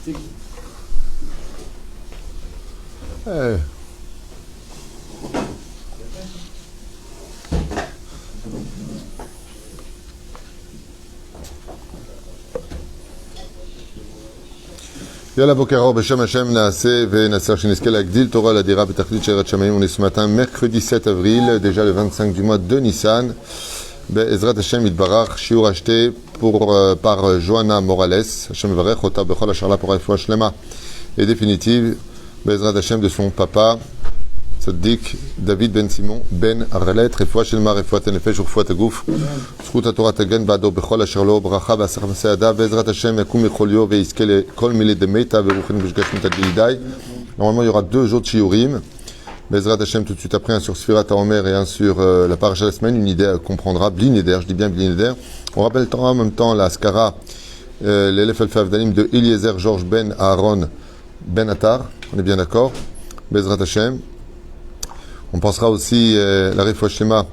Eh. Yalla Bokaro, Beshem Hashem, Naaseh, Venasser Shineskel, Agdil, Torah, la Dira, Betachlit, Sherat Shamayim. On est ce matin, mercredi 7 avril, déjà le 25 du mois de Nissan. Ezrat Hashem, Idbarach, Shiur acheté par Johanna Morales. Hashem Varech, Ota Bechol, Acharla pour Refoua Shlema. Et définitive, Ezrat Hashem de son papa, Tzaddik, David Ben Simon, Ben Arlet, Refoua Shlema, Refoua Tenefesh, Refoua Tagouf. זכות התורה תגן בעדו בכל אשר לו ברכה והסך מסעדה בעזרת השם יקום מכל יום ויזכה לכל מילי דמייטה ורוחים בשגשמית עד לידי. Normalement il y aura deux jours de shiurim. Bezrat Hashem tout de suite après un sur Sfirat HaOmer et un sur la paracha de la semaine, une idée comprendra, Blineder, je dis bien Blineder. On rappelle en même temps la Skara, l'Elef Alfa Avdalim de Eliezer Georges Ben Aaron Ben Attar, on est bien d'accord. Bezrat Hashem. On pensera aussi la Refoua Shlema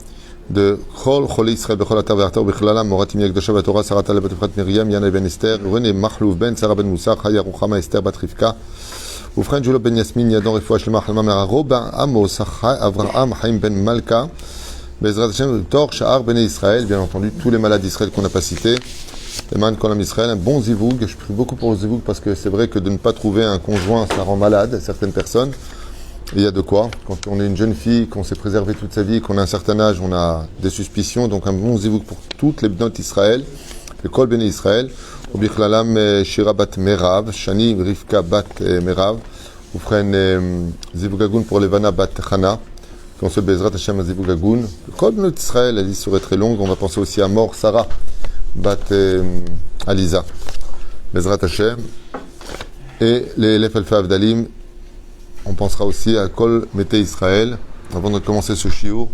de Chol Chol Israël Bechol Atar Ve'Artar Bechlalam Moratim Yekdosha Batorah Sarata Lebat Efrat Miriam Yana Ben Esther René Machlouf Ben Sarah Ben Moussa Chaya Ruchama Esther Bat Rivka Oufren Julo Ben Yasmin Yadon Refoua Shlema Halma Mera Robin Amos Avraham Haim Ben Malka Bezrat Hashem Tor Sha'ar Ben Israël, bien entendu tous les malades d'Israël qu'on n'a pas cités, les man Kolam Israël, un bon zivoug. Je prie beaucoup pour le zivoug parce que c'est vrai que de ne pas trouver un conjoint ça rend malade certaines personnes. Il y a de quoi. Quand on est une jeune fille, qu'on s'est préservé toute sa vie, qu'on a un certain âge, on a des suspicions. Donc un bon zivouk pour toutes les bnot Israël, le kol béné Israël. Ubichlalam Shira bat Merav, Shani Rivka bat Merav. Oufren zivougagoun pour Levana bat Chana. Qu'on se Bezrat Hashem zivougagoun. Le kol bénot Israël, la liste serait très longue. On va penser aussi à Mor Sarah bat Aliza. Bezrat Hashem. Et les Lef Alfa Avdalim. On pensera aussi à Kol Mété Israël. Avant de commencer ce shiur,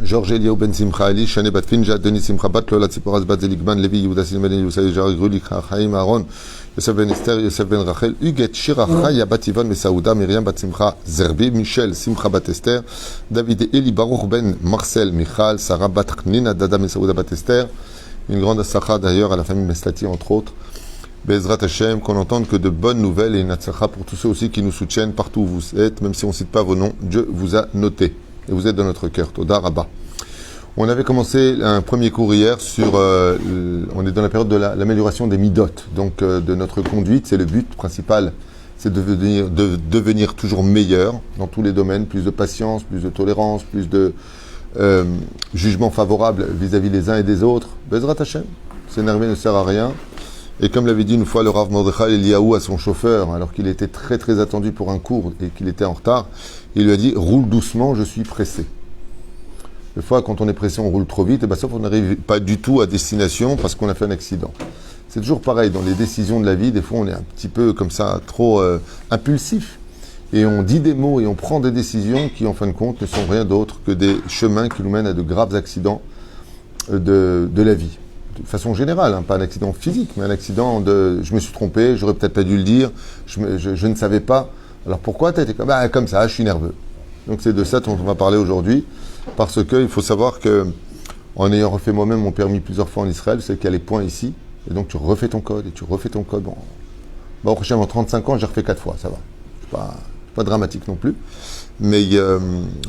Georges Eliaou Ben Simcha Ali, Shane Bat Finja, Denis Simcha Bat, Lola Tziporas Bat Zelikban, Levi Yehuda Silmeden, Youssef Jarek Grulik, Chaim Aaron, Yosef Ben Esther, Yosef Ben Rachel, Huguet Shira Chaya Bat Ivan Mesaouda, Myriam Bat Simcha Zerbi, Michel Simcha Bat Esther, David Eli Baruch Ben Marcel Michal, Sarah Bat Nina Dada Mesaouda Bat Esther, une grande assacha d'ailleurs à la famille Meslati entre autres. Bezrat Hashem, qu'on entende que de bonnes nouvelles et une atzlacha pour tous ceux aussi qui nous soutiennent partout où vous êtes, même si on ne cite pas vos noms, Dieu vous a noté et vous êtes dans notre cœur. Toda Rabba. On avait commencé un premier cours hier sur, on est dans la période de l'amélioration des midot, donc de notre conduite, c'est le but principal, c'est de devenir toujours meilleur dans tous les domaines, plus de patience, plus de tolérance, plus de jugement favorable vis-à-vis des uns et des autres. Bezrat Hashem, s'énerver ne sert à rien. Et comme l'avait dit une fois le Rav Mordechai Eliaou à son chauffeur, alors qu'il était très très attendu pour un cours et qu'il était en retard, il lui a dit « Roule doucement, je suis pressé ». Des fois, quand on est pressé, on roule trop vite, et bien sauf qu'on n'arrive pas du tout à destination parce qu'on a fait un accident. C'est toujours pareil, dans les décisions de la vie, des fois on est un petit peu comme ça, trop impulsif. Et on dit des mots et on prend des décisions qui, en fin de compte, ne sont rien d'autre que des chemins qui nous mènent à de graves accidents de la vie. De façon générale, pas un accident physique, mais un accident de je me suis trompé, j'aurais peut-être pas dû le dire, je ne savais pas. Alors pourquoi tu étais comme ça, je suis nerveux. Donc c'est de ça dont on va parler aujourd'hui, parce qu'il faut savoir que, en ayant refait moi-même mon permis plusieurs fois en Israël, c'est qu'il y a les points ici, et donc tu refais ton code, et tu refais ton code. Bon, au prochain, en 35 ans, j'ai refait 4 fois, ça va. C'est pas dramatique non plus. Mais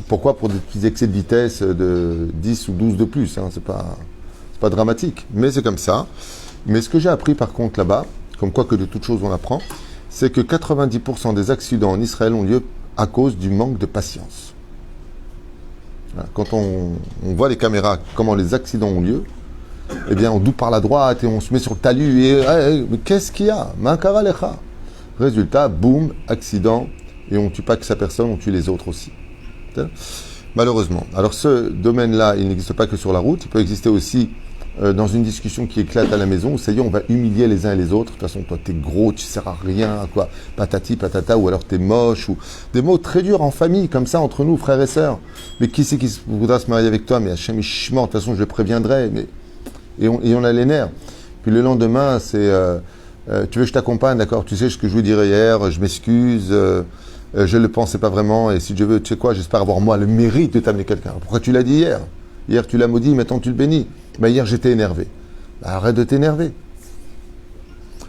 pourquoi pour des petits excès de vitesse de 10 ou 12 de plus, hein, c'est pas dramatique, mais c'est comme ça. Mais ce que j'ai appris par contre là-bas, comme quoi que de toute chose on apprend, c'est que 90% des accidents en Israël ont lieu à cause du manque de patience. Voilà. Quand on voit les caméras, comment les accidents ont lieu, eh bien on double par la droite et on se met sur le talus et mais qu'est-ce qu'il y a? Mankara lecha. Résultat, boum, accident, et on ne tue pas que sa personne, on tue les autres aussi. Malheureusement. Alors ce domaine-là, il n'existe pas que sur la route, il peut exister aussi dans une discussion qui éclate à la maison, où ça y est, on va humilier les uns et les autres. De toute façon, toi, t'es gros, tu sers à rien, quoi, patati, patata, ou alors t'es moche, ou des mots très durs en famille, comme ça, entre nous, frères et sœurs. Mais qui c'est qui voudra se marier avec toi? Mais Hachem Ishma, de toute façon, je le préviendrai. Mais... Et on a les nerfs. Puis le lendemain, c'est tu veux que je t'accompagne, d'accord? Tu sais ce que je vous dirais hier, je m'excuse, je le pensais pas vraiment, et si je veux, tu sais quoi, j'espère avoir moi le mérite de t'amener quelqu'un. Pourquoi tu l'as dit hier? Hier tu l'as maudit, maintenant tu le bénis. Mais hier j'étais énervé. Arrête de t'énerver.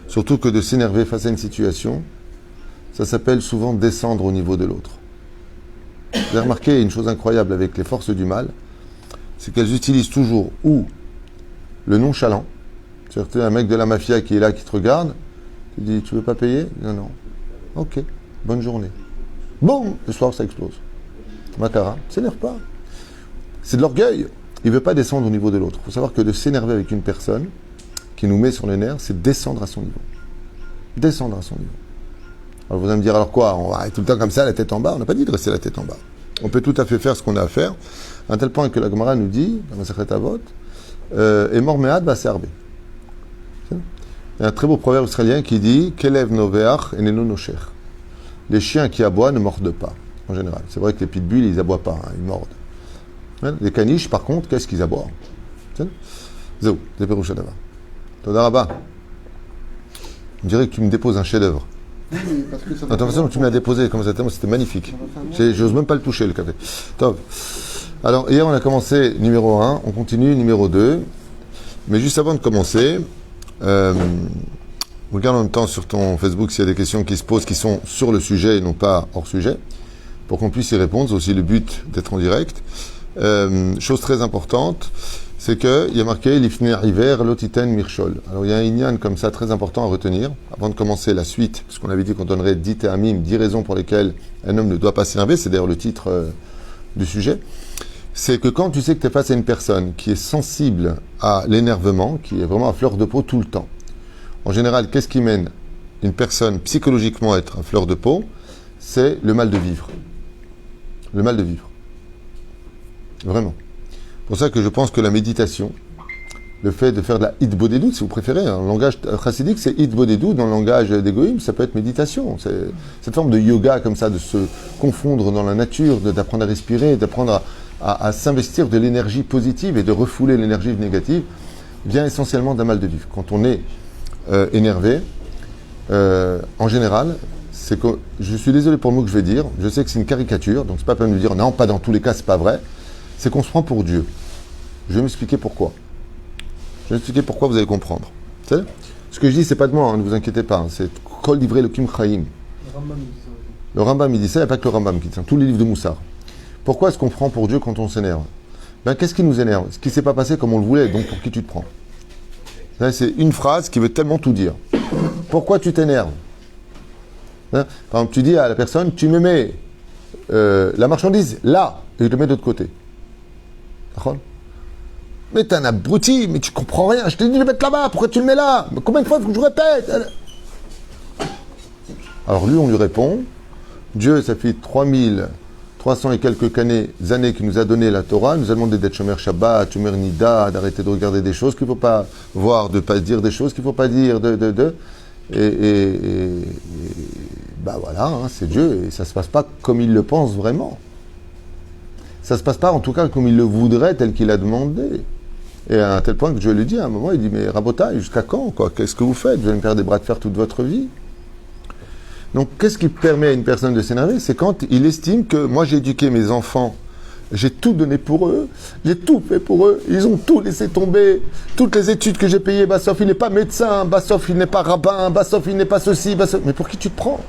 Surtout que de s'énerver face à une situation, ça s'appelle souvent descendre au niveau de l'autre. Vous avez remarqué une chose incroyable avec les forces du mal, c'est qu'elles utilisent toujours ou le nonchalant, c'est-à-dire un mec de la mafia qui est là, qui te regarde, tu dis, tu veux pas payer? Non, non. Ok, bonne journée. Boum, le soir ça explose. Macara, s'énerve pas. C'est de l'orgueil. Il ne veut pas descendre au niveau de l'autre. Il faut savoir que de s'énerver avec une personne qui nous met sur les nerfs, c'est descendre à son niveau. Descendre à son niveau. Alors vous allez me dire, alors quoi? On va être tout le temps comme ça, la tête en bas? On n'a pas dit de rester la tête en bas. On peut tout à fait faire ce qu'on a à faire, à un tel point que la Gemara nous dit, dans la Masechet Avot, et mormead va serber. Il y a un très beau proverbe israélien qui dit, Kelev noveach enenu nocher. Les chiens qui aboient ne mordent pas, en général. C'est vrai que les pitbulls, ils aboient pas, ils mordent. Les caniches, par contre, qu'est-ce qu'ils aboient? Zéou, des pérouches à d'avant. Toda Rabba. On dirait que tu me déposes un chef-d'œuvre. De toute façon, tu me l'as déposé comme ça, c'était magnifique. J'ose même pas le toucher, le café. Top. Alors, hier, on a commencé numéro 1, on continue numéro 2. Mais juste avant de commencer, regarde en même temps sur ton Facebook s'il y a des questions qui se posent, qui sont sur le sujet et non pas hors sujet, pour qu'on puisse y répondre. C'est aussi le but d'être en direct. Chose très importante, c'est qu'il y a marqué l'ifner hiver lotiten mirchol. Alors il y a un inyan comme ça très important à retenir avant de commencer la suite, parce qu'on avait dit qu'on donnerait 10 théamim, 10 raisons pour lesquelles un homme ne doit pas s'énerver, c'est d'ailleurs le titre du sujet. C'est que quand tu sais que tu es face à une personne qui est sensible à l'énervement, qui est vraiment à fleur de peau tout le temps, en général, qu'est-ce qui mène une personne psychologiquement à être à fleur de peau? C'est le mal de vivre. Le mal de vivre. Vraiment. C'est pour ça que je pense que la méditation, le fait de faire de la hitbodedut, si vous préférez, en langage chassidique, c'est hitbodedut, dans le langage d'égoïsme, ça peut être méditation. C'est cette forme de yoga comme ça, de se confondre dans la nature, d'apprendre à respirer, d'apprendre à s'investir de l'énergie positive et de refouler l'énergie négative, vient essentiellement d'un mal de vivre. Quand on est énervé, en général, c'est que, je suis désolé pour le mot que je vais dire, je sais que c'est une caricature, donc c'est pas la peine de dire non, pas dans tous les cas, c'est pas vrai. C'est qu'on se prend pour Dieu. Je vais m'expliquer pourquoi. Je vais m'expliquer pourquoi, vous allez comprendre. C'est ce que je dis, c'est pas de moi, ne vous inquiétez pas. C'est Kol Divrei Elokim Chaim. Le Rambam, il dit ça, il n'y a pas que le Rambam qui dit ça, tous les livres de Moussar. Pourquoi est-ce qu'on prend pour Dieu quand on s'énerve? Qu'est-ce qui nous énerve? Ce qui ne s'est pas passé comme on le voulait, donc pour qui tu te prends? C'est une phrase qui veut tellement tout dire. Pourquoi tu t'énerves? Par exemple, tu dis à la personne, tu me mets la marchandise là, et je te mets de l'autre côté. Mais t'es un abruti, mais tu comprends rien. Je t'ai dit de le mettre là-bas, pourquoi tu le mets là? Mais combien de fois il faut que je répète? Alors lui, on lui répond, Dieu, ça fait 3300 et quelques années qu'il nous a donné la Torah, il nous a demandé d'être Shomer Shabbat, Shomer Nida, d'arrêter de regarder des choses qu'il ne faut pas voir, de ne pas dire des choses qu'il ne faut pas dire, voilà, hein, c'est Dieu, et ça ne se passe pas comme il le pense vraiment. Ça ne se passe pas en tout cas comme il le voudrait, tel qu'il a demandé. Et à un tel point que Dieu lui dit à un moment, il dit, mais Rabotai, jusqu'à quand, quoi? Qu'est-ce que vous faites? Vous allez me faire des bras de fer toute votre vie? Donc, qu'est-ce qui permet à une personne de s'énerver? C'est quand il estime que moi j'ai éduqué mes enfants, j'ai tout donné pour eux, j'ai tout fait pour eux, ils ont tout laissé tomber, toutes les études que j'ai payées, Bassof il n'est pas médecin, Bassof il n'est pas rabbin, Bassof il n'est pas ceci, Bassof... Mais pour qui tu te prends?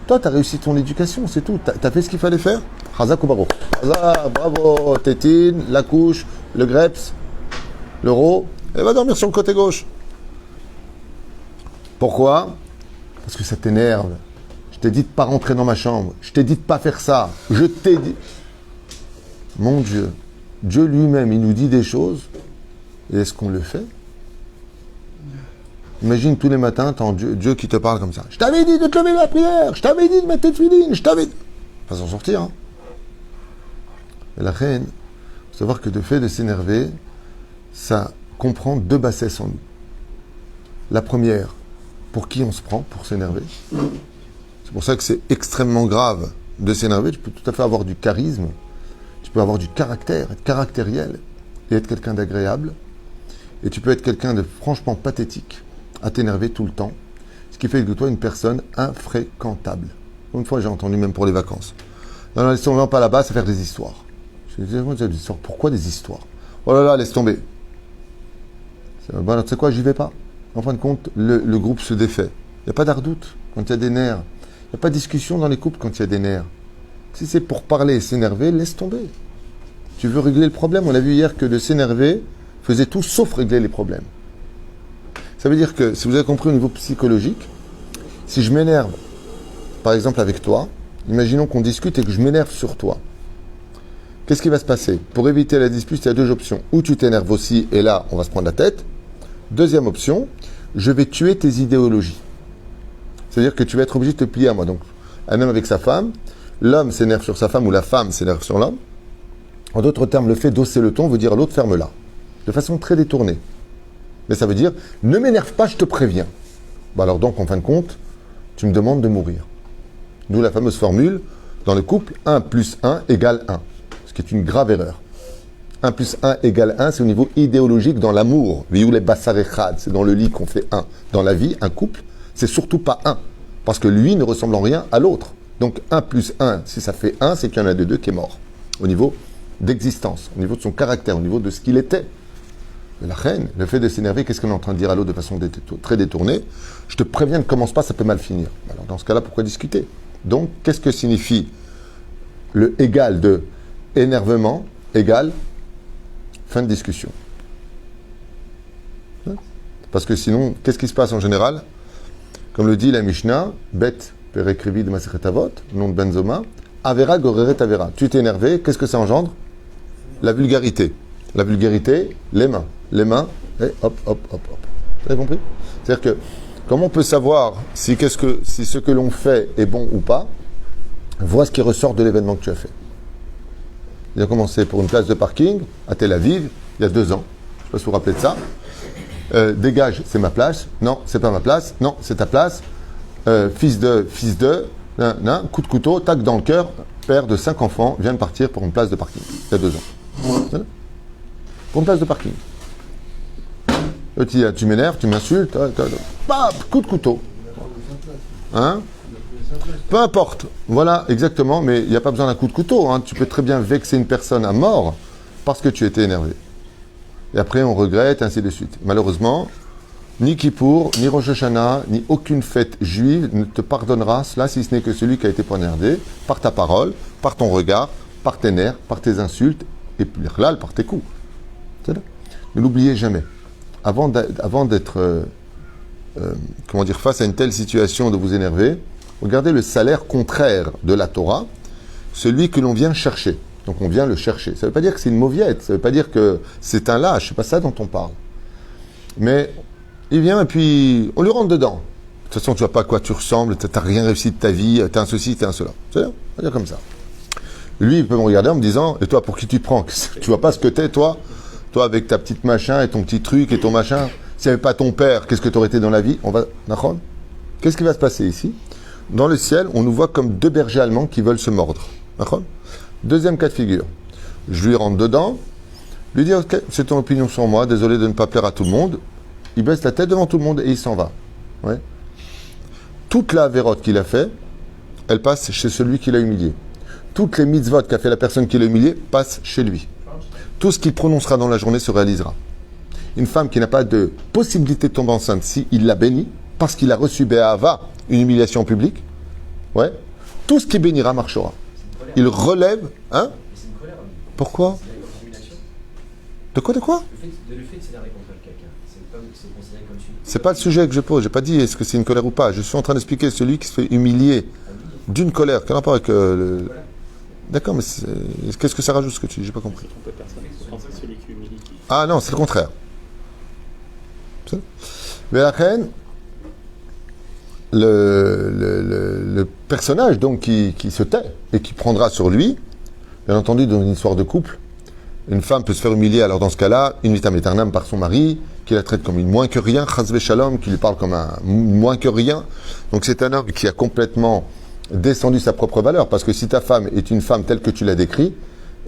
Toi, tu as réussi ton éducation, c'est tout. Tu as fait ce qu'il fallait faire. Chazak ou Baro. Chazak, bravo, tétine, la couche, le greps, l'euro, et va dormir sur le côté gauche. Pourquoi? Parce que ça t'énerve. Je t'ai dit de ne pas rentrer dans ma chambre. Je t'ai dit de ne pas faire ça. Je t'ai dit... Mon Dieu, Dieu lui-même, il nous dit des choses. Et est-ce qu'on le fait? Imagine tous les matins, t'as Dieu qui te parle comme ça. Je t'avais dit de te lever la prière. Je t'avais dit de mettre tes filines. Je t'avais dit... Pas s'en sortir. Hein. Et la reine, il faut savoir que de fait de s'énerver, ça comprend deux bassesses en nous. La première, pour qui on se prend pour s'énerver. C'est pour ça que c'est extrêmement grave de s'énerver. Tu peux tout à fait avoir du charisme, tu peux avoir du caractère, être caractériel et être quelqu'un d'agréable. Et tu peux être quelqu'un de franchement pathétique, à t'énerver tout le temps, ce qui fait de toi une personne infréquentable. Une fois, j'ai entendu même pour les vacances. Non, laisse tomber, pas là-bas, c'est faire des histoires. Je dis, des histoires. Pourquoi des histoires? Oh là là, laisse tomber. Bon, tu sais quoi, j'y vais pas. en fin de compte, le groupe se défait. Il n'y a pas d'ardoute quand il y a des nerfs. Il n'y a pas de discussion dans les couples quand il y a des nerfs. Si c'est pour parler et s'énerver, laisse tomber. Tu veux régler le problème. On a vu hier que de s'énerver faisait tout sauf régler les problèmes. Ça veut dire que, si vous avez compris au niveau psychologique, si je m'énerve, par exemple avec toi, imaginons qu'on discute et que je m'énerve sur toi. Qu'est-ce qui va se passer? Pour éviter la dispute, il y a deux options. Ou tu t'énerves aussi, et là, on va se prendre la tête. Deuxième option, je vais tuer tes idéologies. C'est-à-dire que tu vas être obligé de te plier à moi. Donc, un homme avec sa femme, l'homme s'énerve sur sa femme ou la femme s'énerve sur l'homme. En d'autres termes, le fait d'hausser le ton veut dire à l'autre ferme-la. De façon très détournée. Mais ça veut dire, ne m'énerve pas, je te préviens. Bah alors donc, en fin de compte, tu me demandes de mourir. D'où la fameuse formule, dans le couple, 1 plus 1 égale 1. Ce qui est une grave erreur. 1 plus 1 égale 1, c'est au niveau idéologique dans l'amour. C'est dans le lit qu'on fait 1. Dans la vie, un couple, c'est surtout pas 1. Parce que lui ne ressemble en rien à l'autre. Donc 1 plus 1, si ça fait 1, c'est qu'il y en a de deux qui est mort. Au niveau d'existence, au niveau de son caractère, au niveau de ce qu'il était. Mais la reine, le fait de s'énerver, qu'est-ce qu'on est en train de dire à l'autre de façon très détournée? Je te préviens, ne commence pas, ça peut mal finir. Alors dans ce cas-là, pourquoi discuter? Donc, qu'est-ce que signifie le égal de énervement égale fin de discussion? Parce que sinon, qu'est-ce qui se passe en général? Comme le dit la Mishnah, Bet Perekrivi de Masechet Avot, nom de Benzoma, Avera Goreret Avera. Tu t'es énervé, qu'est-ce que ça engendre? La vulgarité. La vulgarité, les mains. Les mains, et hop, hop, hop, hop. Vous avez compris? C'est-à-dire que, comment on peut savoir si ce que l'on fait est bon ou pas? Vois ce qui ressort de l'événement que tu as fait. Il a commencé pour une place de parking à Tel Aviv, il y a 2 ans. Je ne sais pas si vous vous rappelez de ça. Dégage, c'est ma place. Non, c'est pas ma place. Non, c'est ta place. Fils de, coup de couteau, tac dans le cœur. Père de 5 enfants vient de partir pour une place de parking. Il y a 2 ans. Voilà. Pour une place de parking. Tu m'énerves, tu m'insultes. Coup de couteau. Hein? Peu importe. Voilà, exactement. Mais il n'y a pas besoin d'un coup de couteau. Hein. Tu peux très bien vexer une personne à mort parce que tu étais énervé. Et après, on regrette, ainsi de suite. Malheureusement, ni Kippour, ni Rosh Hashanah, ni aucune fête juive ne te pardonnera cela, si ce n'est que celui qui a été poignardé par ta parole, par ton regard, par tes nerfs, par tes insultes, et puis par tes coups. Ne l'oubliez jamais. Avant d'être face à une telle situation de vous énerver, regardez le salaire contraire de la Torah, celui que l'on vient chercher. Donc on vient le chercher. Ça ne veut pas dire que c'est une mauviette, ça ne veut pas dire que c'est un lâche, c'est pas ça dont on parle. Mais il vient et puis on lui rentre dedans. De toute façon, tu vois pas à quoi tu ressembles, tu n'as rien réussi de ta vie, tu es un ceci, tu es un cela. C'est bien, on va dire comme ça. Lui, il peut me regarder en me disant, et toi, pour qui tu te prends? Tu vois pas ce que t'es, toi? Toi, avec ta petite machin et ton petit truc et ton machin, s'il n'y avait pas ton père, qu'est-ce que tu aurais été dans la vie? D'accord? Qu'est-ce qui va se passer ici? Dans le ciel, on nous voit comme 2 bergers allemands qui veulent se mordre. D'accord? Deuxième cas de figure. Je lui rentre dedans, lui dis, ok, c'est ton opinion sur moi, désolé de ne pas plaire à tout le monde. Il baisse la tête devant tout le monde et il s'en va. Ouais. Toute la vérote qu'il a fait, elle passe chez celui qui l'a humilié. Toutes les mitzvot qu'a fait la personne qui l'a humilié passent chez lui. Tout ce qu'il prononcera dans la journée se réalisera. Une femme qui n'a pas de possibilité de tomber enceinte, si il l'a béni, parce qu'il a reçu Béhava, une humiliation publique, ouais, tout ce qui bénira marchera. Il relève, hein? Pourquoi? De quoi? Le fait de s'énerver contre quelqu'un, c'est considéré comme une... C'est pas le sujet que je pose. J'ai pas dit est-ce que c'est une colère ou pas. Je suis en train d'expliquer celui qui se fait humilier d'une colère. Quel rapport avec le... D'accord, mais qu'est-ce que ça rajoute ce que tu dis? J'ai pas compris. Ah non, c'est le contraire. Mais la reine, le personnage donc qui se tait et qui prendra sur lui, bien entendu dans une histoire de couple, une femme peut se faire humilier, alors dans ce cas-là, une vitam aeternam par son mari, qui la traite comme une moins que rien, chas shalom, qui lui parle comme un moins que rien. Donc c'est un homme qui a complètement descendu sa propre valeur, parce que si ta femme est une femme telle que tu l'as décrit,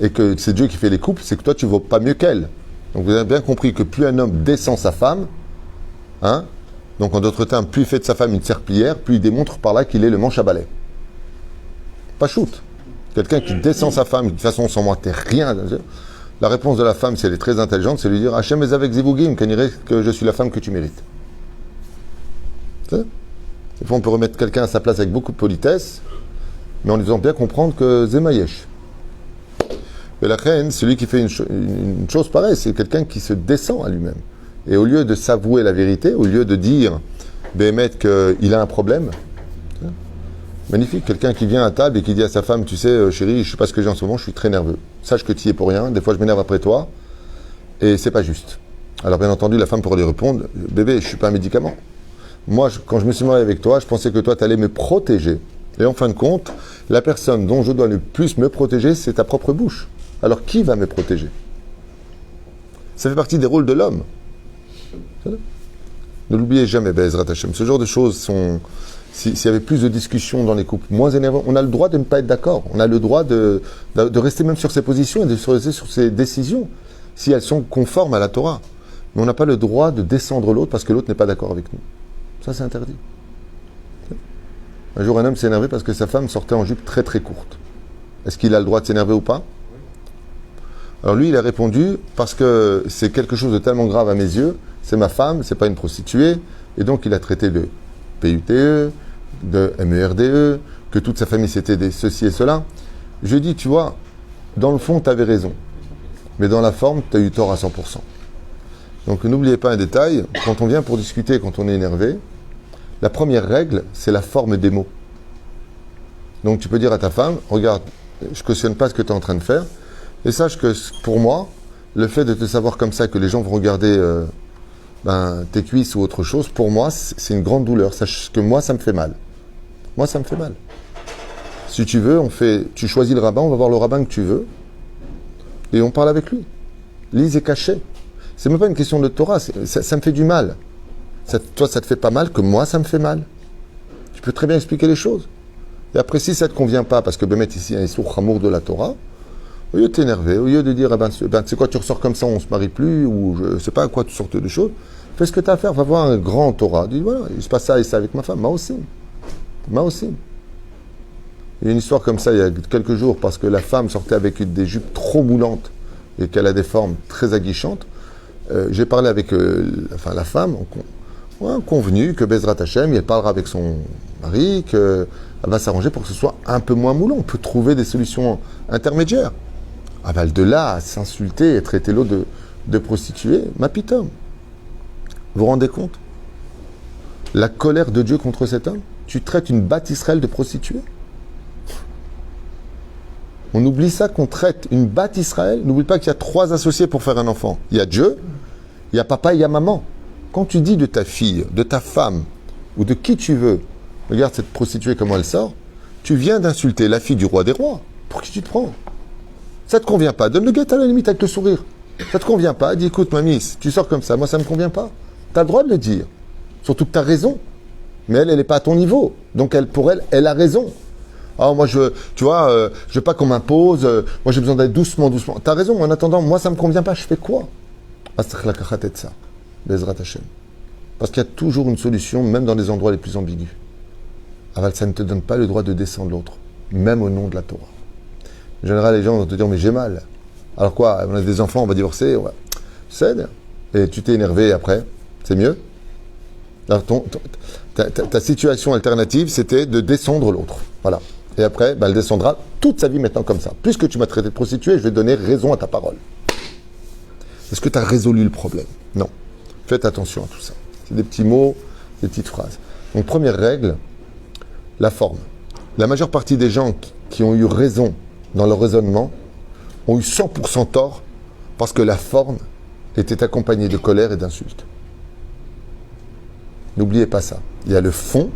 et que c'est Dieu qui fait les couples, c'est que toi tu ne vaux pas mieux qu'elle. Donc vous avez bien compris que plus un homme descend sa femme, hein, donc en d'autres termes, plus il fait de sa femme une serpillière, plus il démontre par là qu'il est le manche à balai. Pas shoot. Quelqu'un qui descend sa femme, de toute façon sans moi t'es rien. La réponse de la femme, si elle est très intelligente, c'est lui dire Hachem est avec Zivugim, qu'on dirait que je suis la femme que tu mérites. Des fois, on peut remettre quelqu'un à sa place avec beaucoup de politesse, mais en lui faisant bien comprendre que Zemayesh. Et la reine, celui qui fait une chose pareille, c'est quelqu'un qui se descend à lui-même. Et au lieu de s'avouer la vérité, au lieu de dire, Béhémet, qu'il a un problème, magnifique, quelqu'un qui vient à table et qui dit à sa femme, tu sais, chérie, je sais pas ce que j'ai en ce moment, je suis très nerveux. Sache que tu y es pour rien, des fois je m'énerve après toi, et c'est pas juste. Alors bien entendu, la femme pourrait lui répondre, bébé, je suis pas un médicament. Moi, quand je me suis marié avec toi, je pensais que toi, tu allais me protéger. Et en fin de compte, la personne dont je dois le plus me protéger, c'est ta propre bouche. Alors qui va me protéger? Ça fait partie des rôles de l'homme. Ne l'oubliez jamais, Be'ezrat Hashem. Ce genre de choses sont... S'il y avait plus de discussions dans les couples, moins énervants, on a le droit de ne pas être d'accord. On a le droit de rester même sur ses positions et de rester sur ses décisions, si elles sont conformes à la Torah. Mais on n'a pas le droit de descendre l'autre parce que l'autre n'est pas d'accord avec nous. Ça, c'est interdit. Un jour, un homme s'est énervé parce que sa femme sortait en jupe très très courte. Est-ce qu'il a le droit de s'énerver ou pas? Alors lui, il a répondu, parce que c'est quelque chose de tellement grave à mes yeux, c'est ma femme, c'est pas une prostituée, et donc il a traité de PUTE, de MERDE, que toute sa famille c'était des ceci et cela. Je lui ai dit, tu vois, dans le fond, tu avais raison, mais dans la forme, tu as eu tort à 100%. Donc n'oubliez pas un détail, quand on vient pour discuter, quand on est énervé, la première règle, c'est la forme des mots. Donc tu peux dire à ta femme, regarde, je cautionne pas ce que tu es en train de faire, et sache que pour moi, le fait de te savoir comme ça, que les gens vont regarder tes cuisses ou autre chose, pour moi, c'est une grande douleur. Sache que moi, ça me fait mal. Moi, ça me fait mal. Si tu veux, tu choisis le rabbin, on va voir le rabbin que tu veux, et on parle avec lui. Lise et caché. C'est même pas une question de Torah, ça me fait du mal. Toi, ça te fait pas mal, que moi, ça me fait mal. Tu peux très bien expliquer les choses. Et après, si ça ne te convient pas, parce que Bémet ici, un sourd amour de la Torah, au lieu de t'énerver, au lieu de dire, tu sais quoi, tu ressors comme ça, on ne se marie plus, ou je ne sais pas à quoi tu sortes de choses, fais ce que tu as à faire, va voir un grand Torah. Dis, voilà, il se passe ça et ça avec ma femme, moi aussi. Moi aussi. Il y a une histoire comme ça il y a quelques jours, parce que la femme sortait avec des jupes trop moulantes et qu'elle a des formes très aguichantes. J'ai parlé avec la femme, on a convenu que Bezrat Hashem, elle parlera avec son mari, qu'elle va s'arranger pour que ce soit un peu moins moulant. On peut trouver des solutions intermédiaires. Ah ben, de là à s'insulter et traiter l'autre de prostituée, ma pitom. Vous vous rendez compte? La colère de Dieu contre cet homme? Tu traites une Bat Israël de prostituée? On oublie ça, qu'on traite une Bat Israël. N'oublie pas qu'il y a 3 associés pour faire un enfant. Il y a Dieu, il y a papa et il y a maman. Quand tu dis de ta fille, de ta femme, ou de qui tu veux, regarde cette prostituée comment elle sort, tu viens d'insulter la fille du roi des rois. Pour qui tu te prends? Ça te convient pas? Donne le guet à la limite avec le sourire. Ça te convient pas? Dis, écoute, mamie, tu sors comme ça, moi ça me convient pas. Tu as le droit de le dire. Surtout que tu as raison. Mais elle n'est pas à ton niveau. Donc pour elle, elle a raison. Ah, moi, je veux pas qu'on m'impose. Moi, j'ai besoin d'aller doucement. Tu as raison. En attendant, moi, ça me convient pas. Je fais quoi? Bezrat Hashem. Parce qu'il y a toujours une solution, même dans les endroits les plus ambigus. Aval, ça ne te donne pas le droit de descendre l'autre, même au nom de la Torah. En général, les gens vont te dire, mais j'ai mal. Alors quoi? On a des enfants, on va divorcer. Ouais. Cède. Et tu t'es énervé après. C'est mieux. Alors, ta situation alternative, c'était de descendre l'autre. Voilà. Et après, elle descendra toute sa vie maintenant comme ça. Puisque tu m'as traité de prostituée, je vais donner raison à ta parole. Est-ce que tu as résolu le problème? Non. Faites attention à tout ça. C'est des petits mots, des petites phrases. Donc, première règle, la forme. La majeure partie des gens qui ont eu raison dans leur raisonnement ont eu 100% tort parce que la forme était accompagnée de colère et d'insultes. N'oubliez pas ça. Il y a le fond,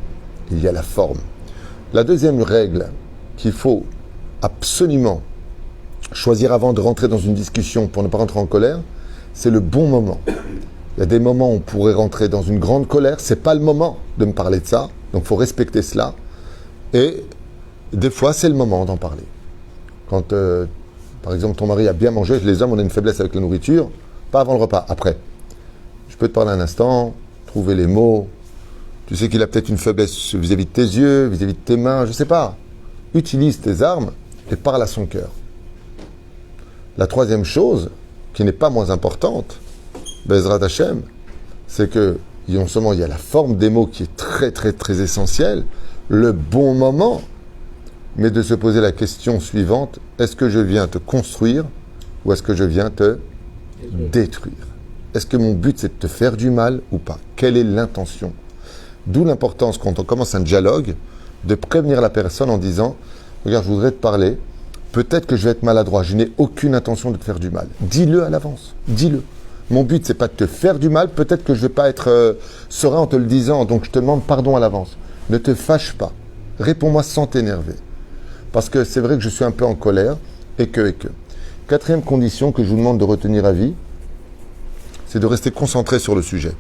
il y a la forme. La deuxième règle qu'il faut absolument choisir avant de rentrer dans une discussion pour ne pas rentrer en colère, c'est le bon moment. Il y a des moments où on pourrait rentrer dans une grande colère, c'est pas le moment de me parler de ça, donc il faut respecter cela. Et des fois, c'est le moment d'en parler. Quand, par exemple, ton mari a bien mangé, les hommes, on a une faiblesse avec la nourriture, pas avant le repas, après. Je peux te parler un instant, trouver les mots. Tu sais qu'il a peut-être une faiblesse vis-à-vis de tes yeux, vis-à-vis de tes mains, je ne sais pas. Utilise tes armes et parle à son cœur. La troisième chose, qui n'est pas moins importante, Bezrat Hashem, c'est que non seulement il y a la forme des mots qui est très très très essentielle, le bon moment, mais de se poser la question suivante, est-ce que je viens te construire ou est-ce que je viens te détruire? Est-ce que mon but c'est de te faire du mal ou pas? Quelle est l'intention? D'où l'importance quand on commence un dialogue de prévenir la personne en disant regarde, je voudrais te parler, peut-être que je vais être maladroit, je n'ai aucune intention de te faire du mal. Dis-le à l'avance, dis-le. Mon but c'est pas de te faire du mal, peut-être que je vais pas être serein en te le disant, donc je te demande pardon à l'avance. Ne te fâche pas, réponds-moi sans t'énerver. Parce que c'est vrai que je suis un peu en colère et que. Quatrième condition que je vous demande de retenir à vie, c'est de rester concentré sur le sujet.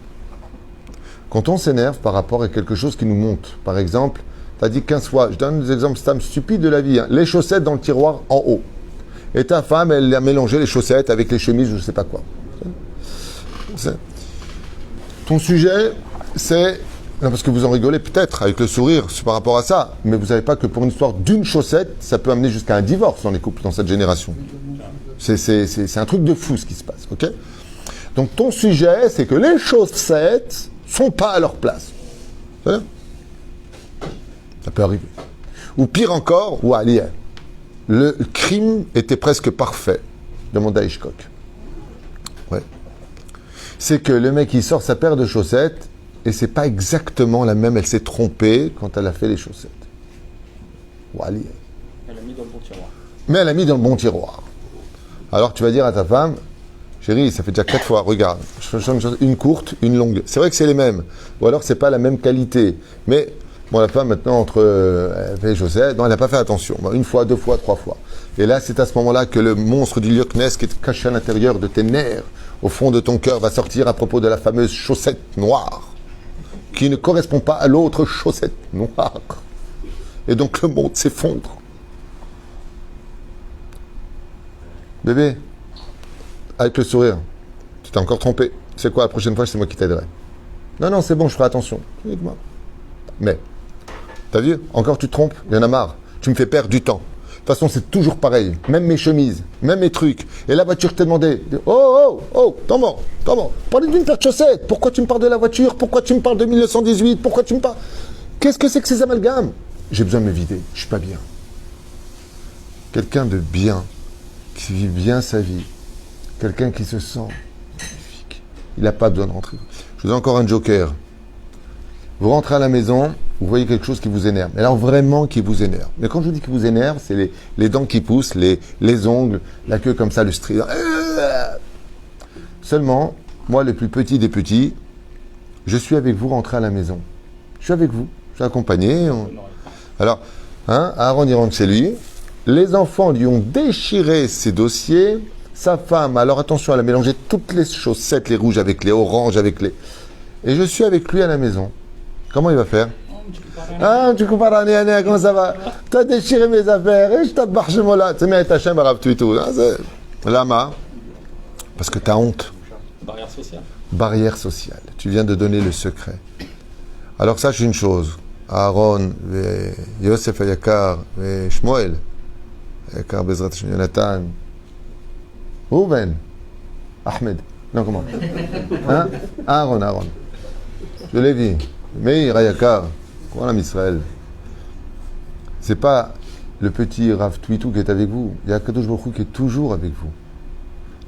Quand on s'énerve par rapport à quelque chose qui nous monte, par exemple, tu as dit 15 fois, je donne des exemples stupides de la vie, hein, les chaussettes dans le tiroir en haut. Et ta femme, elle a mélangé les chaussettes avec les chemises, je ne sais pas quoi. Ton sujet, c'est... Non, parce que vous en rigolez peut-être avec le sourire par rapport à ça, mais vous savez pas que pour une histoire d'une chaussette, ça peut amener jusqu'à un divorce dans les couples dans cette génération. C'est un truc de fou ce qui se passe, ok? Donc ton sujet, c'est que les chaussettes sont pas à leur place. Ça peut arriver. Ou pire encore, ou allez, le crime était presque parfait, demanda Hitchcock. Ouais. C'est que le mec il sort sa paire de chaussettes. Et c'est pas exactement la même, elle s'est trompée quand elle a fait les chaussettes. Wally. Elle l'a mis dans le bon tiroir. Mais elle l'a mis dans le bon tiroir. Alors tu vas dire à ta femme, chérie, ça fait déjà 4 fois, regarde, je change une courte, une longue. C'est vrai que c'est les mêmes. Ou alors c'est pas la même qualité. Mais bon, la femme maintenant, elle fait les chaussettes, non, elle n'a pas fait attention. Bon, 1 fois, 2 fois, 3 fois. Et là, c'est à ce moment-là que le monstre du Loch Ness qui est caché à l'intérieur de tes nerfs, au fond de ton cœur, va sortir à propos de la fameuse chaussette noire, qui ne correspond pas à l'autre chaussette noire. Et donc le monde s'effondre. Bébé, avec le sourire, tu t'es encore trompé. C'est quoi, la prochaine fois, c'est moi qui t'aiderai. Non, c'est bon, je ferai attention. Mais, t'as vu, encore tu te trompes, il y en a marre. Tu me fais perdre du temps. De toute façon, c'est toujours pareil. Même mes chemises, même mes trucs. Et la voiture t'a demandé, comment parler d'une paire de chaussettes. Pourquoi tu me parles de la voiture? Pourquoi tu me parles de 1918? Pourquoi tu me parles... Qu'est-ce que c'est que ces amalgames? J'ai besoin de me vider, je suis pas bien. Quelqu'un de bien, qui vit bien sa vie, quelqu'un qui se sent magnifique, il n'a pas besoin de rentrer. Je vous donne encore un joker. Vous rentrez à la maison, vous voyez quelque chose qui vous énerve. Mais alors vraiment qui vous énerve. Mais quand je vous dis qui vous énerve, c'est les dents qui poussent, les ongles, la queue comme ça, le strident. Seulement, moi, le plus petit des petits, je suis avec vous rentré à la maison. Je suis avec vous, je suis accompagné. Alors, Aaron il rentre chez lui. Les enfants lui ont déchiré ses dossiers. Sa femme, alors attention, elle a mélangé toutes les chaussettes, les rouges avec les oranges, avec les... Et je suis avec lui à la maison. Comment il va faire? Tu compares à comment ça va? Tu as déchiré mes affaires et je t'abbarre chez moi là. Tu sais, ta chaîne, arabe, tout. Lama. Parce que tu as honte. Barrière sociale. Barrière sociale. Tu viens de donner le secret. Alors sache une chose. Aaron, Yosef Ayakar, Shmuel, Ayakar Bezrat Jonathan, Rouven, Ahmed. Non, comment? Aaron. Je l'ai vu. Meir Ayakar, comment l'âme Israël? C'est pas le petit Rav Twitou qui est avec vous. Il y a Kadosh Baruch Hu qui est toujours avec vous.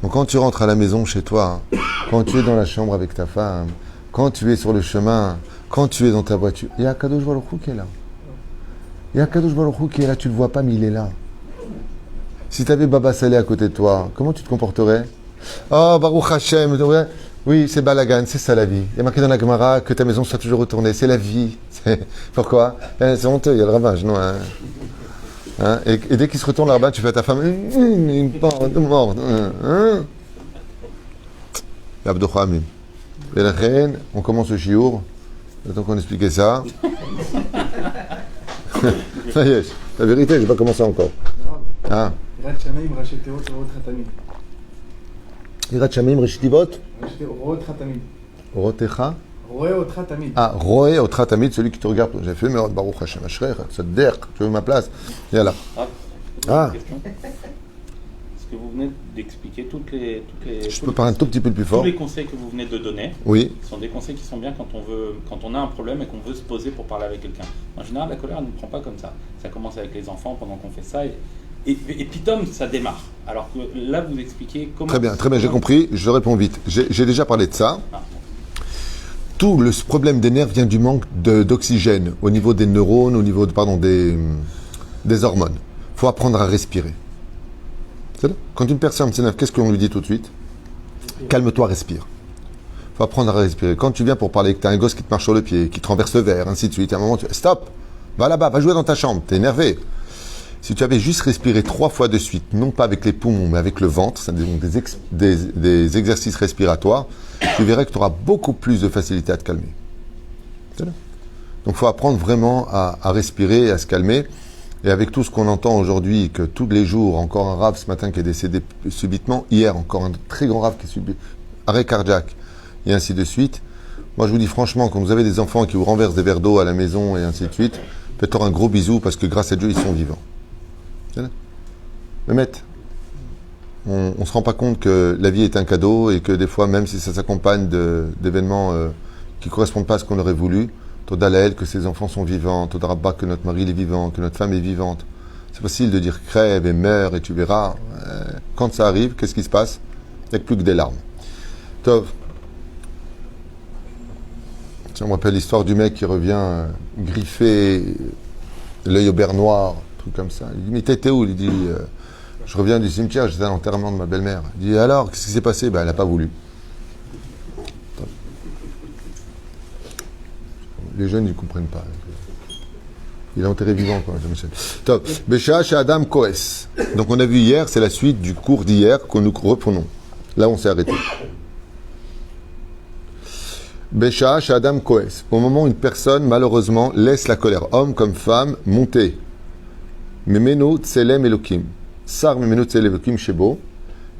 Donc quand tu rentres à la maison chez toi, quand tu es dans la chambre avec ta femme, quand tu es sur le chemin, quand tu es dans ta voiture, il y a Kadosh Baruch Hu qui est là. Il y a Kadosh Baruch Hu qui est là, tu le vois pas, mais il est là. Si tu avais Baba Saleh à côté de toi, comment tu te comporterais? Oh, Baruch Hashem, oui, c'est balagan, c'est ça la vie. Il y a marqué dans la Gemara que ta maison soit toujours retournée. C'est la vie. Pourquoi? C'est honteux, il y a le rabbin, non et dès qu'il se retourne, le rabbin, tu fais à ta femme, il part de mort. Abdou Khamim. Et la reine, on commence le chiour. Attends qu'on explique ça. Ça y est, la vérité, je n'ai pas commencé encore. Yirat Shamim Reshitivot Rotecha Roé Otra Tamid, celui qui te regarde. J'ai fait Meod Baruch Hashem Ashreich, Tzadder, tu veux ma place? Et là. Question. Ce que vous venez d'expliquer, Je peux parler un tout petit peu plus fort? tous les conseils que vous venez de donner, Oui. sont des conseils qui sont bien quand on a un problème et qu'on veut se poser pour parler avec quelqu'un. En général, la colère ne prend pas comme ça. Ça commence avec les enfants pendant qu'on fait ça et puis Tom, ça démarre. Alors que là, vous expliquez comment... Très bien, j'ai compris, je réponds vite. J'ai déjà parlé de ça. Ah, Tout le problème des nerfs vient du manque d'oxygène au niveau des neurones, au niveau des hormones. Il faut apprendre à respirer. C'est là. Quand une personne s'énerve, qu'est-ce qu'on lui dit tout de suite? Calme-toi, respire. Il faut apprendre à respirer. Quand tu viens pour parler que tu as un gosse qui te marche sur le pied, qui te renverse le verre, ainsi de suite, à un moment tu fais stop, va là-bas, va jouer dans ta chambre, t'es énervé. Si tu avais juste respiré 3 fois de suite, non pas avec les poumons, mais avec le ventre, c'est donc des exercices respiratoires, tu verrais que tu auras beaucoup plus de facilité à te calmer. C'est là. Donc il faut apprendre vraiment à respirer et à se calmer. Et avec tout ce qu'on entend aujourd'hui, que tous les jours, encore un rave ce matin qui est décédé subitement, hier encore un très grand rave qui est subi arrêt cardiaque, et ainsi de suite. Moi je vous dis franchement, quand vous avez des enfants qui vous renversent des verres d'eau à la maison et ainsi de suite, faites-leur un gros bisou parce que grâce à Dieu ils sont vivants. Mais on ne se rend pas compte que la vie est un cadeau et que des fois, même si ça s'accompagne d'événements qui ne correspondent pas à ce qu'on aurait voulu, Toda Laël, que ses enfants sont vivants, Toda Rabba, que notre mari est vivant, que notre femme est vivante. C'est facile de dire crève et meurs et tu verras. Quand ça arrive, qu'est-ce qui se passe? Il n'y a plus que des larmes. Tov. On me rappelle l'histoire du mec qui revient griffé, l'œil au beurre noir, truc comme ça. Il dit, mais t'étais où? Il dit, je reviens du cimetière, j'étais à l'enterrement de ma belle-mère. Il dit, alors, qu'est-ce qui s'est passé? Ben, elle n'a pas voulu. Les jeunes, ils ne comprennent pas. Il est enterré vivant, quoi, Jean-Michel. Top. Bécha chez Adam Koes. Donc, on a vu hier, c'est la suite du cours d'hier que nous reprenons. Là, on s'est arrêté. Bécha chez Adam Koes. Au moment où une personne, malheureusement, laisse la colère, homme comme femme, monter. Memeno tselem elokim. Sar memeno tselem elokim shebo.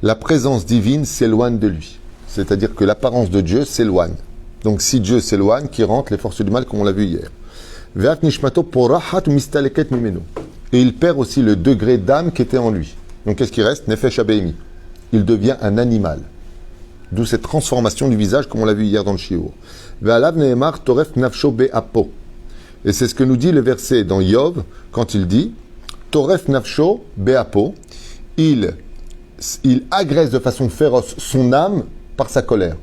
La présence divine s'éloigne de lui. C'est-à-dire que l'apparence de Dieu s'éloigne. Donc si Dieu s'éloigne, qui rentre les forces du mal, comme on l'a vu hier. Ve'at nishmato porahat mistaleket memeno. Et il perd aussi le degré d'âme qui était en lui. Donc qu'est-ce qui reste? Nefesh abéimi. Il devient un animal. D'où cette transformation du visage, comme on l'a vu hier dans le shiur. Ve'alav nehemar toref nafsho be'apo. Et c'est ce que nous dit le verset dans Yov, quand il dit Toref nafsho be'apo. Il agresse de façon féroce son âme par sa colère.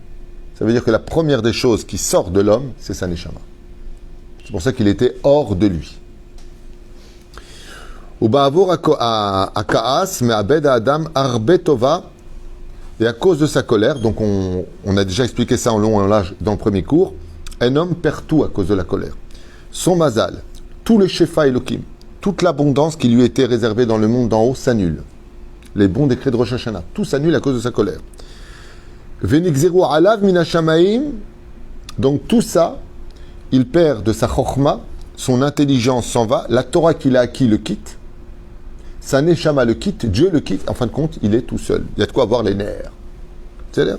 Ça veut dire que la première des choses qui sort de l'homme, c'est sa neshama. C'est pour ça qu'il était hors de lui. Uba'avur akaas me'abed adam arbe tova. Et à cause de sa colère, donc on a déjà expliqué ça en long et en large dans le premier cours, un homme perd tout à cause de la colère. Son mazal, tout le shefa Elohim, toute l'abondance qui lui était réservée dans le monde d'en haut s'annule. Les bons décrets de Rosh Hashanah, tout s'annule à cause de sa colère. Venigzeru alav minashamaim, donc tout ça, il perd de sa chokhma, son intelligence s'en va, la Torah qu'il a acquis le quitte, sa neshama le quitte, Dieu le quitte, en fin de compte, il est tout seul. Il y a de quoi avoir les nerfs. C'est là.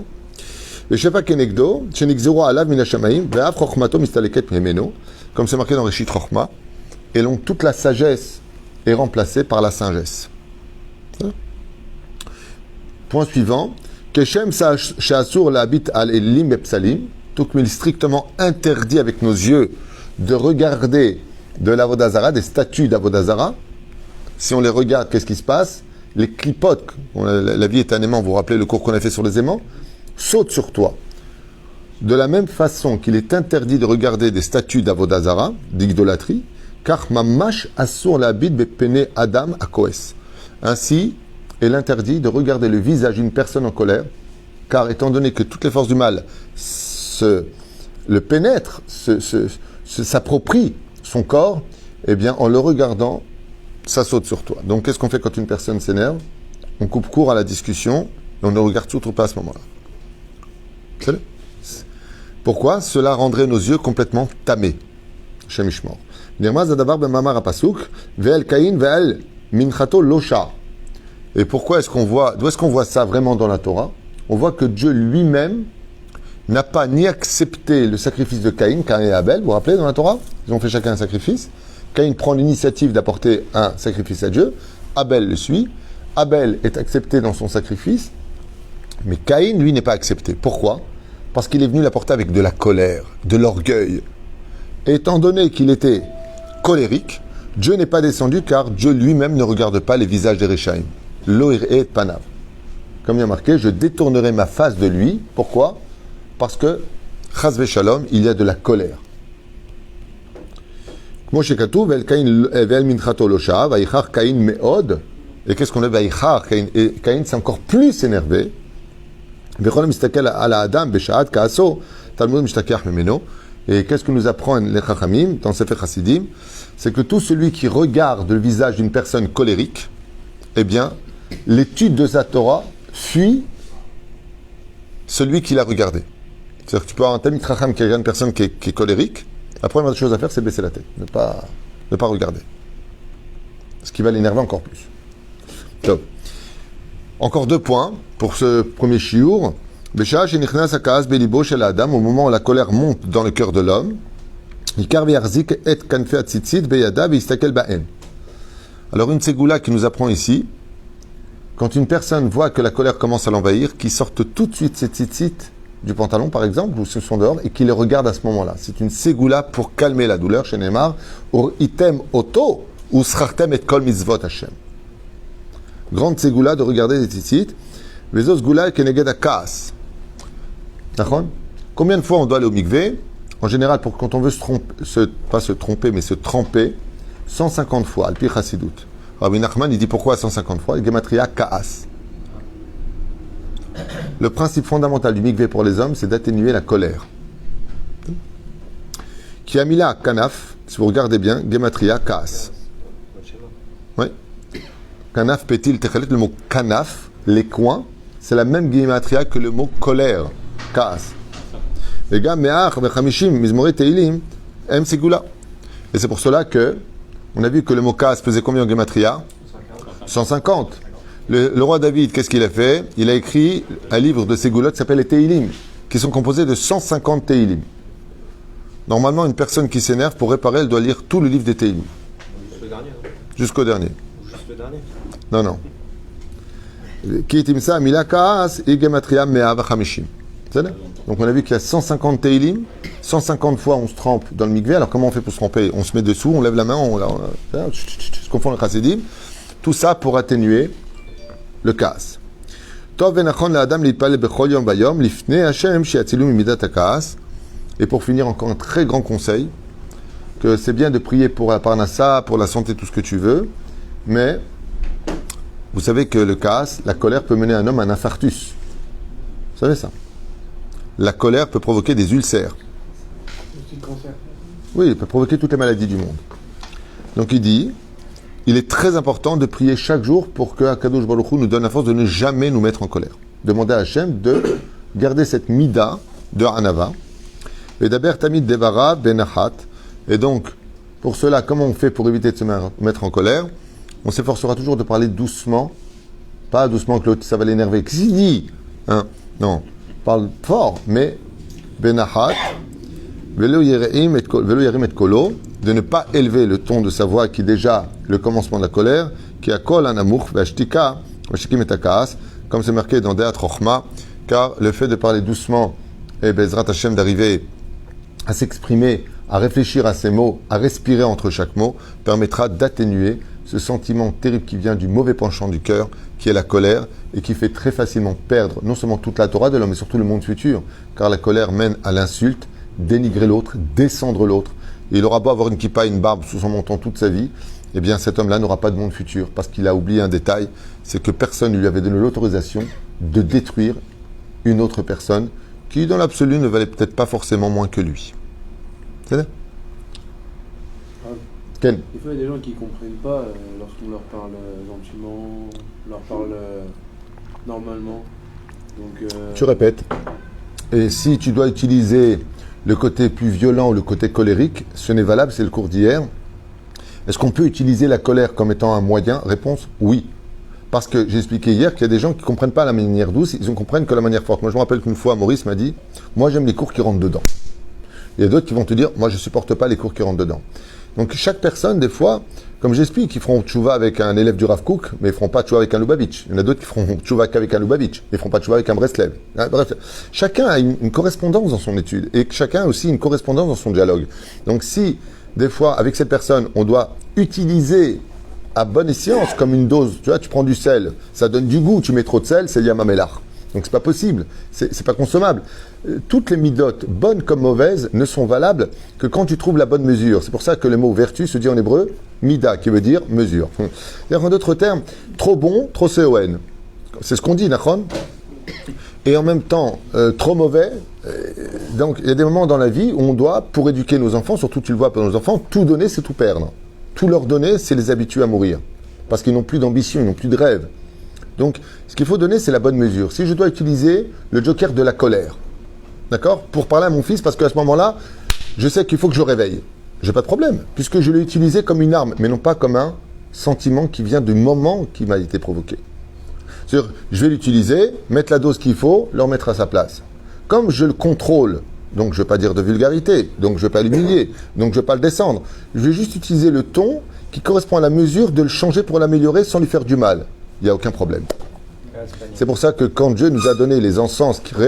Le shefa kenegdo, shenigzeru alav minashamaim, ve'av chokhmato mistaleket mehemeno, comme c'est marqué dans Reshit Chokhma, et donc toute la sagesse est remplacée par la sagesse. Point suivant. Keshem sha'asur la'abit al-elim bepsalim. Donc, il est strictement interdit avec nos yeux de regarder de l'Avodazara, des statues d'Avodazara. Si on les regarde, qu'est-ce qui se passe? Les clipotes, la vie est un aimant, vous vous rappelez le cours qu'on a fait sur les aimants, sautent sur toi. De la même façon qu'il est interdit de regarder des statues d'Avodazara, d'idolâtrie, car mamash asur la'abit bepene adam akoes. Ainsi, est interdit de regarder le visage d'une personne en colère, car étant donné que toutes les forces du mal le pénètrent, s'approprient son corps, eh bien, en le regardant, ça saute sur toi. Donc, qu'est-ce qu'on fait quand une personne s'énerve? On coupe court à la discussion et on ne regarde surtout pas à ce moment-là. Pourquoi? Cela rendrait nos yeux complètement tamés. Shemishmor. Nirmaz adavar ben mamar apasuk, ve'el kain ve'el minchato losha. Et pourquoi est-ce qu'on voit, d'où est-ce qu'on voit ça vraiment dans la Torah? On voit que Dieu lui-même n'a pas ni accepté le sacrifice de Caïn et Abel. Vous vous rappelez dans la Torah? Ils ont fait chacun un sacrifice. Caïn prend l'initiative d'apporter un sacrifice à Dieu. Abel le suit. Abel est accepté dans son sacrifice, mais Caïn, lui, n'est pas accepté. Pourquoi? Parce qu'il est venu l'apporter avec de la colère, de l'orgueil. Et étant donné qu'il était colérique, Dieu n'est pas descendu car Dieu lui-même ne regarde pas les visages des Réchaïm. Loïr et Panav. Comme il y a marqué, je détournerai ma face de lui. Pourquoi? Parce que, Chas Shalom, il y a de la colère. Moshe Katou, Vel Minchato Losha, Vaïchar Caïn Meod. Et qu'est-ce qu'on a? Vaïchar Caïn. Et Caïn s'est encore plus énervé. Vechol Mistakel ala Adam, Beshaad Kaaso, Talmud Mishtakiach Memeno. Et qu'est-ce que nous apprennent les Chachamim dans Sefer Chassidim? C'est que tout celui qui regarde le visage d'une personne colérique, eh bien, l'étude de sa Torah fuit celui qui l'a regardé. C'est-à-dire que tu peux avoir un Talmid Chacham qui regarde une personne qui est colérique, la première chose à faire, c'est baisser la tête, ne pas regarder. Ce qui va l'énerver encore plus. Donc, encore 2 points pour ce premier shiur. Besha'a shenichnas hakaas belibo shel Adam, au moment où la colère monte dans le cœur de l'homme. Alors une ségoula qui nous apprend ici, quand une personne voit que la colère commence à l'envahir, qu'il sorte tout de suite ses tzitzit du pantalon par exemple, ou son dehors, et qu'il les regarde à ce moment-là. C'est une ségoula pour calmer la douleur, chez Neymar, or item oto, ou srachtem et kol mitzvot Hashem. Grande ségoula de regarder les tzitzit, vezos goula keneged akaas. D'accord? Combien de fois on doit aller au mikvé? En général, quand on veut pas se tromper, mais se tremper, 150 fois, al-pi chassidut. Rabbi Nachman, il dit pourquoi 150 fois? Gematria kaas. Le principe fondamental du mikvé pour les hommes, c'est d'atténuer la colère. Kiamila kanaf, si vous regardez bien, gematria kaas. Oui. Kanaf pétil techelet, le mot kanaf, les coins, c'est la même gematria que le mot colère, kaas. Les gars, Me'ach, Mechamishim, Mizmoré, Teilim, M. Ségoula. Et c'est pour cela que, on a vu que le mot Kaas faisait combien en Gematria? 150. Le roi David, qu'est-ce qu'il a fait? Il a écrit un livre de Ségoula qui s'appelle les Teilim, qui sont composés de 150 Teilim. Normalement, une personne qui s'énerve, pour réparer, elle doit lire tout le livre des Teilim. Jusqu'au dernier, non? Jusqu'au dernier. Juste le dernier. Non. Qui est Imsa, Mila Kaas, et Gematria, Me'ah, Vachamishim. Donc on a vu qu'il y a 150 teilim, 150 fois on se trempe dans le mikvé. Alors comment on fait pour se tremper? On se met dessous, on lève la main, on se confond le chassidim. Tout ça pour atténuer le kaas. Et pour finir, encore un très grand conseil, que c'est bien de prier pour la parnassa, pour la santé, tout ce que tu veux, mais vous savez que le kaas, la colère peut mener un homme à un infarctus. Vous savez ça? La colère peut provoquer des ulcères. Oui, il peut provoquer toutes les maladies du monde. Donc il dit, il est très important de prier chaque jour pour que Akadosh Baruch Hu nous donne la force de ne jamais nous mettre en colère. Demandez à Hachem de garder cette mida de Hanava. Et d'abord Tamid Devara Benahat. Et donc, pour cela, comment on fait pour éviter de se mettre en colère? On s'efforcera toujours de parler doucement. Pas doucement que l'autre, ça va l'énerver. Qu'est-ce qu'il dit? Non. Parle fort, mais benahat, velo yerim et kolo, de ne pas élever le ton de sa voix qui est déjà le commencement de la colère, qui a kol anamour vashtika, vashikim et akaas, comme c'est marqué dans Deat Chochma, car le fait de parler doucement et Bezrat Hashem d'arriver à s'exprimer, à réfléchir à ses mots, à respirer entre chaque mot, permettra d'atténuer ce sentiment terrible qui vient du mauvais penchant du cœur, qui est la colère, et qui fait très facilement perdre non seulement toute la Torah de l'homme, mais surtout le monde futur, car la colère mène à l'insulte, dénigrer l'autre, descendre l'autre. Et il aura beau avoir une kippa, une barbe sous son menton toute sa vie, eh bien cet homme-là n'aura pas de monde futur, parce qu'il a oublié un détail, c'est que personne ne lui avait donné l'autorisation de détruire une autre personne, qui dans l'absolu ne valait peut-être pas forcément moins que lui. C'est ça? Ken? Des fois, il y a des gens qui ne comprennent pas lorsqu'on leur parle gentiment, leur parle normalement. Donc, Tu répètes. Et si tu dois utiliser le côté plus violent ou le côté colérique, ce n'est valable, c'est le cours d'hier. Est-ce qu'on peut utiliser la colère comme étant un moyen? Réponse, oui. Parce que j'ai expliqué hier qu'il y a des gens qui ne comprennent pas la manière douce, ils ne comprennent que la manière forte. Moi, je me rappelle qu'une fois, Maurice m'a dit, moi, j'aime les cours qui rentrent dedans. Il y a d'autres qui vont te dire, moi, je ne supporte pas les cours qui rentrent dedans. Donc chaque personne, des fois, comme j'explique, ils feront tchouva avec un élève du Rav Kook, mais ils ne feront pas tchouva avec un Lubavitch. Il y en a d'autres qui feront tchouva qu'avec un Lubavitch, mais ils ne feront pas tchouva avec un Breslev. Bref, chacun a une correspondance dans son étude, et chacun a aussi une correspondance dans son dialogue. Donc si, des fois, avec cette personne, on doit utiliser à bonne escient, comme une dose, tu vois, tu prends du sel, ça donne du goût, tu mets trop de sel, c'est yamamelach. Donc c'est pas possible, c'est pas consommable. Toutes les midotes, bonnes comme mauvaises, ne sont valables que quand tu trouves la bonne mesure. C'est pour ça que le mot vertu se dit en hébreu mida, qui veut dire mesure. En d'autres termes, trop bon, trop con. C'est ce qu'on dit, Nachon. Et en même temps, trop mauvais. Donc il y a des moments dans la vie où on doit, pour éduquer nos enfants, surtout tu le vois pour nos enfants, tout donner, c'est tout perdre. Tout leur donner, c'est les habituer à mourir. Parce qu'ils n'ont plus d'ambition, ils n'ont plus de rêve. Donc, ce qu'il faut donner, c'est la bonne mesure. Si je dois utiliser le joker de la colère, d'accord, pour parler à mon fils, parce qu'à ce moment-là, je sais qu'il faut que je le réveille. J'ai pas de problème, puisque je l'ai utilisé comme une arme, mais non pas comme un sentiment qui vient du moment qui m'a été provoqué. C'est-à-dire, je vais l'utiliser, mettre la dose qu'il faut, le remettre à sa place. Comme je le contrôle, donc je ne vais pas dire de vulgarité, donc je ne vais pas l'humilier, donc je ne vais pas le descendre. Je vais juste utiliser le ton qui correspond à la mesure de le changer pour l'améliorer sans lui faire du mal. Il n'y a aucun problème. C'est pour ça que quand Dieu nous a donné les encens, il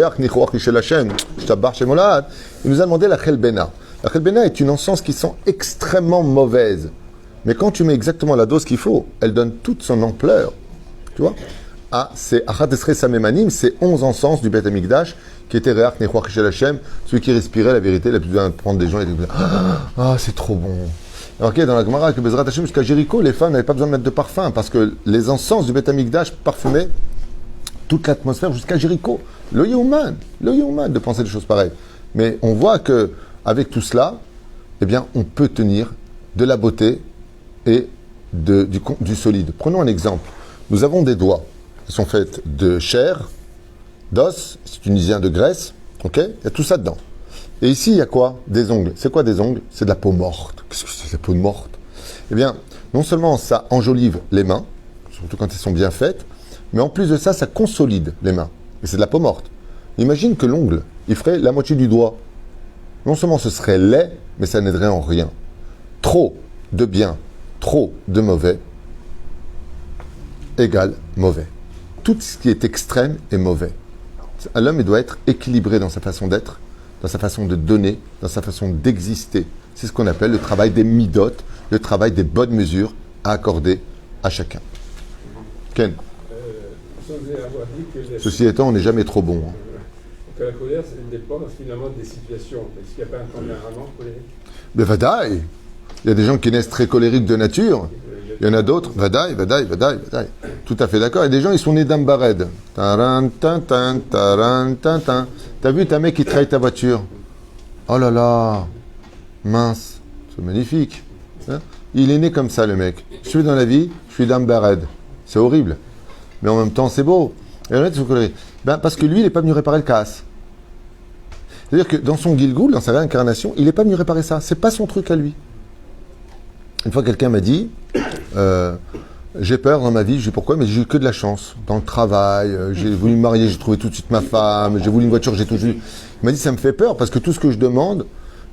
nous a demandé la chelbena. La chelbena est une encens qui sent extrêmement mauvaise. Mais quand tu mets exactement la dose qu'il faut, elle donne toute son ampleur. Tu vois? C'est Achat Esrei Samemanim, c'est 11 encens du Beth Amikdash qui était Reach Nechoach Shel Hashem, celui qui respirait la vérité, il a besoin de prendre des gens et de dire c'est trop bon. Alors, dans la Gemara, avec Bezrat Hashem, jusqu'à Jéricho, les femmes n'avaient pas besoin de mettre de parfum parce que les encens du Beth Amikdash parfumaient toute l'atmosphère jusqu'à Jéricho. Le Yehuman de penser des choses pareilles. Mais on voit que avec tout cela, eh bien, on peut tenir de la beauté et du solide. Prenons un exemple. Nous avons des doigts. Ils sont faits de chair, d'os, c'est tunisien, de graisse. Ok, il y a tout ça dedans. Et ici, il y a quoi? Des ongles. C'est quoi des ongles? C'est de la peau morte. Qu'est-ce que c'est la peau morte? Eh bien, non seulement ça enjolive les mains, surtout quand elles sont bien faites, mais en plus de ça, ça consolide les mains. Et c'est de la peau morte. Imagine que l'ongle, il ferait la moitié du doigt. Non seulement ce serait laid, mais ça n'aiderait en rien. Trop de bien, trop de mauvais, égale mauvais. Tout ce qui est extrême est mauvais. L'homme, il doit être équilibré dans sa façon d'être, dans sa façon de donner, dans sa façon d'exister. C'est ce qu'on appelle le travail des midot, le travail des bonnes mesures à accorder à chacun. Ken? Ceci étant, on n'est jamais trop bon. Que la colère, ça dépend finalement des situations. Est-ce qu'il n'y a pas un tempérament colérique? Mais vadaï. Il y a des gens qui naissent très colériques de nature. Il y en a d'autres, vadaï. Tout à fait d'accord. Et des gens, ils sont nés d'ambared. T'as vu ta mec qui trahit ta voiture? Oh là là, mince, c'est magnifique. Hein? Il est né comme ça, le mec. Je suis dans la vie, je suis d'ambared. C'est horrible. Mais en même temps, c'est beau. Et en fait, ils sont colériques. Parce que lui, il n'est pas venu réparer le casse. C'est-à-dire que dans son Gilgoul, dans sa réincarnation, il n'est pas venu réparer ça. C'est pas son truc à lui. Une fois, quelqu'un m'a dit j'ai peur dans ma vie. Je dis pourquoi? Mais j'ai eu que de la chance. Dans le travail, j'ai voulu me marier, j'ai trouvé tout de suite ma femme, j'ai voulu une voiture, j'ai tout eu. Il m'a dit ça me fait peur parce que tout ce que je demande,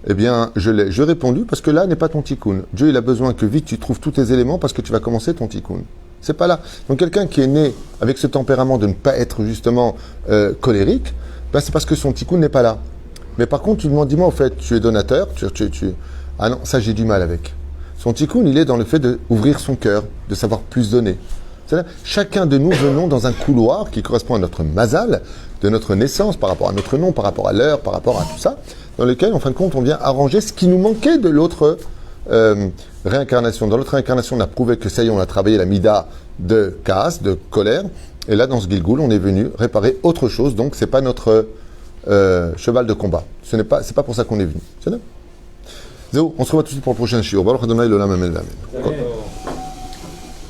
eh bien, je l'ai. Je lui ai répondu parce que là n'est pas ton tikkun. Dieu, il a besoin que vite tu trouves tous tes éléments parce que tu vas commencer ton tikkun. C'est pas là. Donc quelqu'un qui est né avec ce tempérament de ne pas être justement colérique, c'est parce que son tikkun n'est pas là. Mais par contre, tu lui demandes, dis-moi, au fait, tu es donateur, ah non, ça j'ai du mal avec. Son tikkun, il est dans le fait d'ouvrir son cœur, de savoir plus donner. C'est-à-dire, chacun de nous venons dans un couloir qui correspond à notre mazal, de notre naissance, par rapport à notre nom, par rapport à l'heure, par rapport à tout ça, dans lequel, en fin de compte, on vient arranger ce qui nous manquait de l'autre réincarnation. Dans l'autre réincarnation, on a prouvé que ça y est, on a travaillé la mida de kaas, de colère, et là, dans ce Gilgoul, on est venu réparer autre chose, donc c'est pas notre cheval de combat. C'est pas pour ça qu'on est venu. C'est là. Zéo, on se revoit tout de suite pour le prochain shiur. Baruch Adonai l'olam amen.